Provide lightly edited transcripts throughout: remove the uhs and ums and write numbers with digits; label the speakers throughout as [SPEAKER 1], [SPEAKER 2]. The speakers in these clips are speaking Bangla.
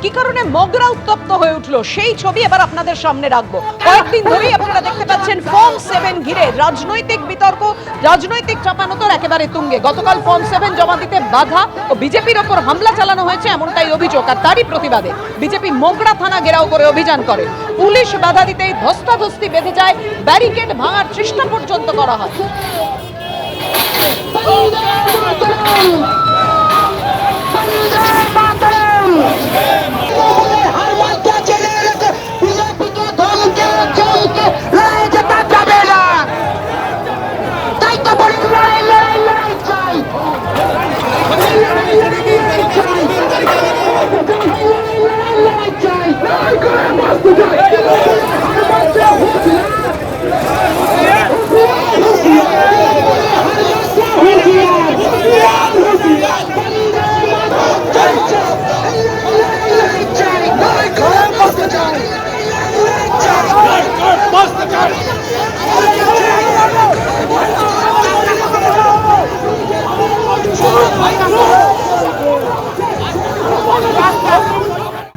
[SPEAKER 1] কি কারণে মগরা উত্তপ্ত হয়ে উঠলো সেই ছবি এবার আপনাদের সামনে রাখবো। কয়েকদিন ধরেই আপনারা দেখতে পাচ্ছেন ফর্ম 7 ঘিরে রাজনৈতিক বিতর্ক, রাজনৈতিক চাপানোতর একেবারে তুঙ্গে। গতকাল ফর্ম 7 জমা দিতে বাধা ও বিজেপির ওপর হামলা চালানো হয়েছে এমনটাই অভিযোগ, আর তারই প্রতিবাদে বিজেপি মগরা থানা ঘেরাও করে অভিযান করে। পুলিশ বাধা দিতেই ধস্তাধস্তি বেঁধে যায়, ব্যারিকেড ভাঙার চেষ্টা পর্যন্ত করা হয়।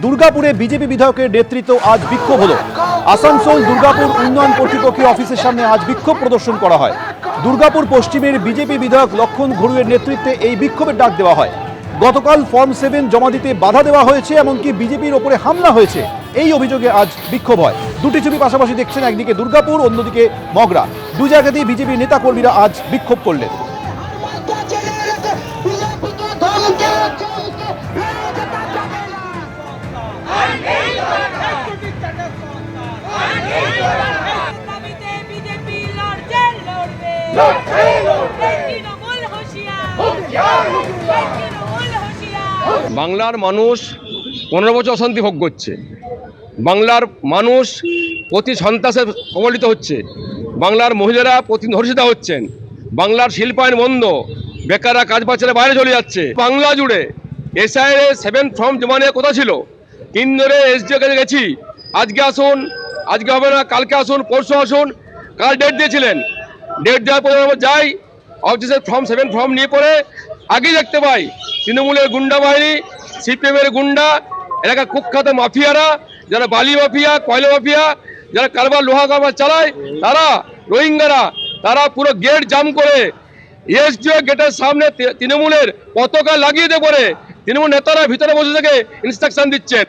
[SPEAKER 2] দুর্গাপুরে বিজেপি বিধায়কের নেতৃত্বে আজ বিক্ষোভ হলো। আসানসোল দুর্গাপুর উন্নয়ন কর্তৃপক্ষের অফিসের সামনে আজ বিক্ষোভ প্রদর্শন করা হয়। দুর্গাপুর পশ্চিমের বিজেপি বিধায়ক লক্ষণ ঘড়ুইয়ের নেতৃত্বে এই বিক্ষোভের ডাক দেওয়া হয়। গতকাল ফর্ম 7 জমা দিতে বাধা দেওয়া হয়েছে, এমনকি বিজেপির ওপরে হামলা হয়েছে, এই অভিযোগে আজ বিক্ষোভ হয়। দুটি ছবি পাশাপাশি দেখছেন, একদিকে দুর্গাপুর, অন্যদিকে মগরা। দু জায়গাতেই বিজেপি নেতাকর্মীরা আজ বিক্ষোভ করলেন।
[SPEAKER 3] বাংলার মানুষ 15 বছর অশান্তি ভোগ করছে। বাংলার মানুষ প্রতি সন্ত্রাসে কবলিত হচ্ছে। বাংলার মহিলারা প্রতি ধর্ষিত হচ্ছেন। বাংলার শিল্পায়ন বন্ধ, বেকাররা কাজ পাচ্ছে বাইরে চলে যাচ্ছে। বাংলা জুড়ে এসআইআর 7 ফর্ম জমা নেওয়ার কথা ছিল। 3 ধরে এসডিও কাছে গেছি, আজকে আসুন, আজকে হবে না, কালকে আসুন, পরশু আসুন। কাল ডেট দিয়েছিলেন, ডেট দেওয়ার পরে আমরা যাই অফিসের ফর্ম 7 ফর্ম নিয়ে পরে আগেই দেখতে পাই তৃণমূলের গুন্ডা বাহিনী, সিপিএমের গুন্ডা, এলাকার কুখ্যাত মাফিয়ারা, যারা বালি মাফিয়া, কয়লা মাফিয়া, যারা কারবার লোহা কারবার চালায়, তারা রোহিঙ্গারা, তারা পুরো গেট জাম করে এসডিও গেটের সামনে তৃণমূলের পতাকা লাগিয়ে দিয়ে পরে তৃণমূল নেতারা ভিতরে বসে থেকে ইনস্ট্রাকশন দিচ্ছেন।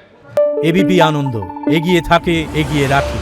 [SPEAKER 4] এবিপি আনন্দ, এগিয়ে থাকে, এগিয়ে রাখে।